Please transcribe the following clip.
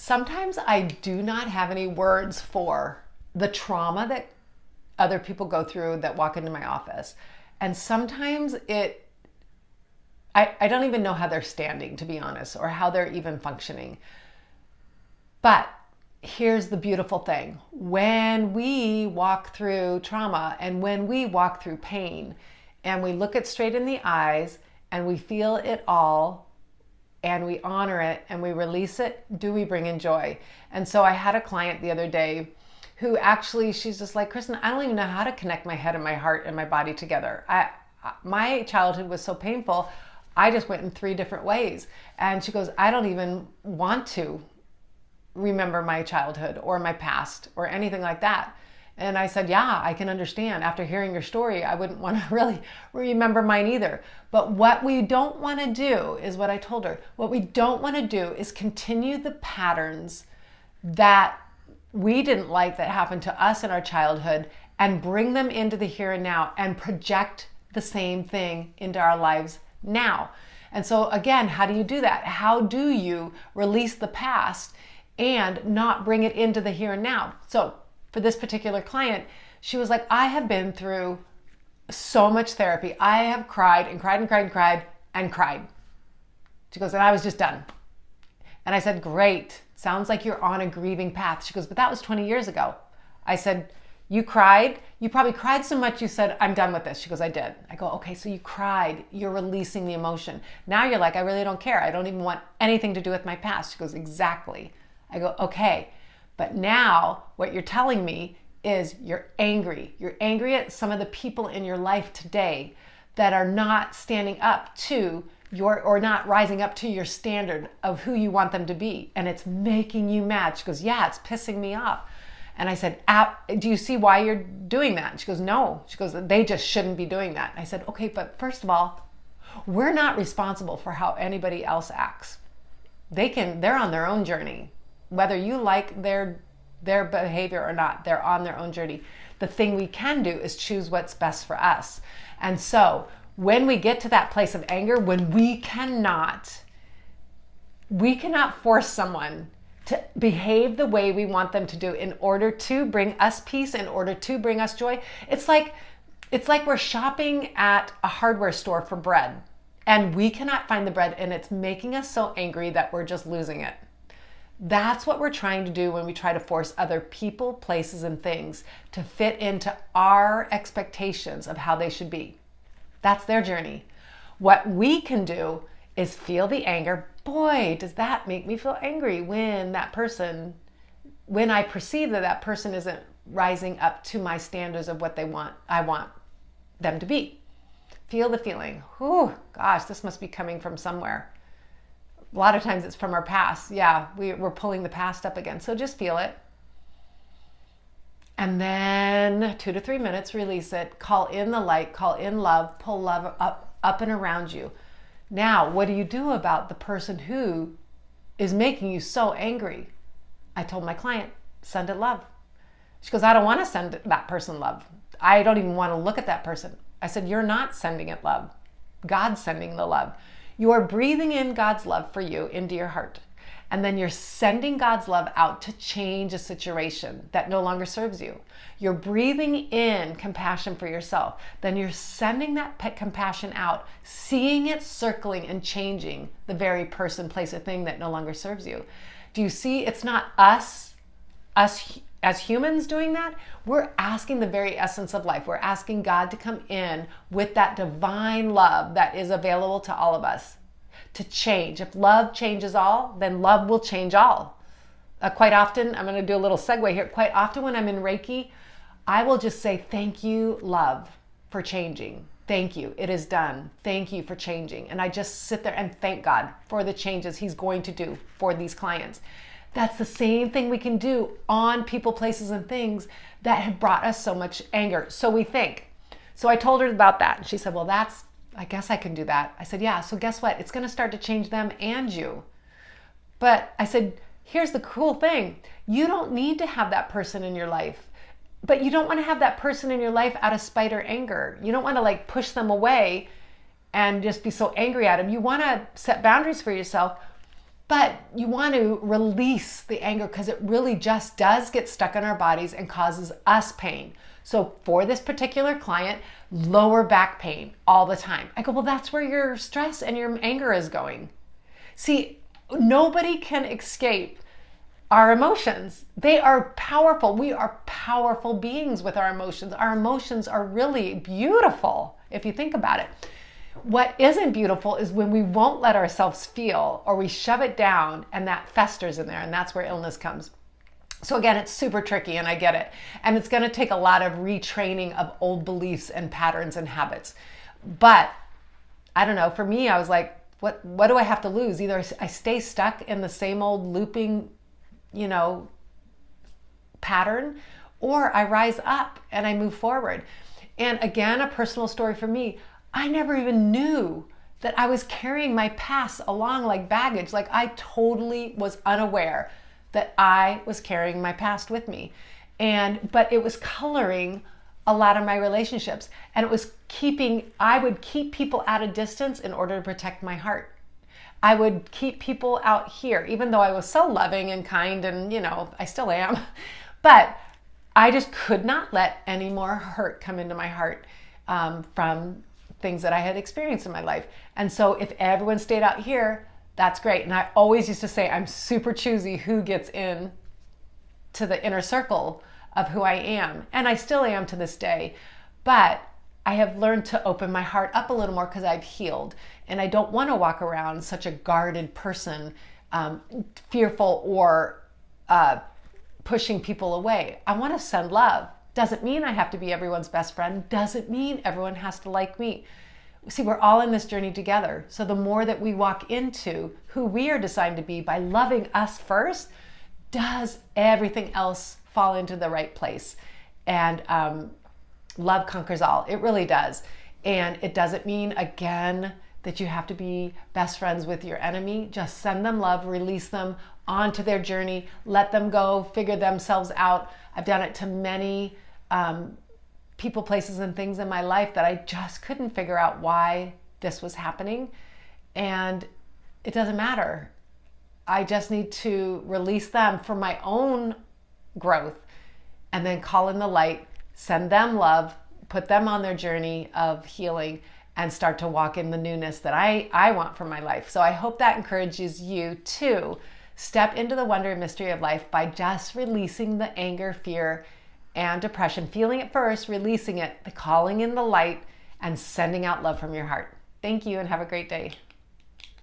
sometimes I do not have any words for the trauma that other people go through that walk into my office. And sometimes I don't even know how they're standing, to be honest, or how they're even functioning. But here's the beautiful thing. When we walk through trauma and when we walk through pain and we look it straight in the eyes and we feel it all and we honor it and we release it, do we bring in joy? And so I had a client the other day who actually, she's just like, Kristen, I don't even know how to connect my head and my heart and my body together. My childhood was so painful. I just went in 3 different ways. And she goes, I don't even want to remember my childhood or my past or anything like that. And I said, yeah, I can understand. After hearing your story, I wouldn't want to really remember mine either. But what we don't want to do is what I told her. What we don't want to do is continue the patterns that we didn't like that happened to us in our childhood and bring them into the here and now and project the same thing into our lives now. And so again, how do you do that? How do you release the past and not bring it into the here and now? So for this particular client, she was like, I have been through so much therapy. I have cried and cried and cried and cried and cried. She goes, and I was just done. And I said, great. Sounds like you're on a grieving path. She goes, but that was 20 years ago. I said, you cried? You probably cried so much you said, I'm done with this. She goes, I did. I go, okay, so you cried. You're releasing the emotion. Now you're like, I really don't care. I don't even want anything to do with my past. She goes, exactly. I go, okay. But now what you're telling me is you're angry. You're angry at some of the people in your life today that are not standing up to or not rising up to your standard of who you want them to be. And it's making you mad. She goes, yeah, it's pissing me off. And I said, do you see why you're doing that? And she goes, no. She goes, they just shouldn't be doing that. I said, okay, but first of all, we're not responsible for how anybody else acts. They're on their own journey. Whether you like their behavior or not, they're on their own journey. The thing we can do is choose what's best for us. And so when we get to that place of anger, when we cannot force someone to behave the way we want them to do in order to bring us peace, in order to bring us joy. It's like we're shopping at a hardware store for bread and we cannot find the bread and it's making us so angry that we're just losing it. That's what we're trying to do when we try to force other people, places, and things to fit into our expectations of how they should be. That's their journey. What we can do is feel the anger. Boy, does that make me feel angry when I perceive that person isn't rising up to my standards of what I want them to be. Feel the feeling. Oh, gosh, this must be coming from somewhere. A lot of times it's from our past. Yeah, we're pulling the past up again. So just feel it. And then 2 to 3 minutes, release it. Call in the light, call in love, pull love up and around you. Now, what do you do about the person who is making you so angry? I told my client, send it love. She goes, I don't want to send that person love. I don't even want to look at that person. I said, you're not sending it love. God's sending the love. You're breathing in God's love for you into your heart. And then you're sending God's love out to change a situation that no longer serves you. You're breathing in compassion for yourself. Then you're sending that compassion out, seeing it circling and changing the very person, place, or thing that no longer serves you. Do you see? It's not us as humans doing that. We're asking the very essence of life. We're asking God to come in with that divine love that is available to all of us. To change. If love changes all, then love will change all. Quite often, I'm going to do a little segue here. Quite often when I'm in Reiki, I will just say, thank you, love, for changing. Thank you. It is done. Thank you for changing. And I just sit there and thank God for the changes He's going to do for these clients. That's the same thing we can do on people, places, and things that have brought us so much anger. So we think. So I told her about that. And she said, well, I guess I can do that. I said, yeah, so guess what? It's going to start to change them and you. But I said, here's the cool thing. You don't need to have that person in your life, but you don't want to have that person in your life out of spite or anger. You don't want to push them away and just be so angry at them. You want to set boundaries for yourself, but you want to release the anger because it really just does get stuck in our bodies and causes us pain. So for this particular client, lower back pain all the time. I go, well, that's where your stress and your anger is going. See, nobody can escape our emotions. They are powerful. We are powerful beings with our emotions. Our emotions are really beautiful if you think about it. What isn't beautiful is when we won't let ourselves feel, or we shove it down and that festers in there, and that's where illness comes. So again, it's super tricky, and I get it. And it's going to take a lot of retraining of old beliefs and patterns and habits. But I don't know, for me, I was like, what do I have to lose? Either I stay stuck in the same old looping, pattern, or I rise up and I move forward. And again, a personal story for me, I never even knew that I was carrying my past along like baggage. Like I totally was unaware that I was carrying my past with me. But it was coloring a lot of my relationships, and it was I would keep people at a distance in order to protect my heart. I would keep people out here, even though I was so loving and kind, and I still am, but I just could not let any more hurt come into my heart from things that I had experienced in my life. And so if everyone stayed out here, that's great. And I always used to say, I'm super choosy who gets in to the inner circle of who I am. And I still am to this day. But I have learned to open my heart up a little more because I've healed. And I don't want to walk around such a guarded person, fearful or pushing people away. I want to send love. Doesn't mean I have to be everyone's best friend. Doesn't mean everyone has to like me. See, we're all in this journey together. So the more that we walk into who we are designed to be by loving us first, does everything else fall into the right place. And love conquers all. It really does. And it doesn't mean, again, that you have to be best friends with your enemy. Just send them love, release them onto their journey, let them go, figure themselves out. I've done it to many people, places, and things in my life that I just couldn't figure out why this was happening. And it doesn't matter. I just need to release them for my own growth and then call in the light, send them love, put them on their journey of healing, and start to walk in the newness that I want for my life. So I hope that encourages you to step into the wonder and mystery of life by just releasing the anger, fear, and depression, feeling it first, releasing it, calling in the light, and sending out love from your heart. Thank you, and have a great day.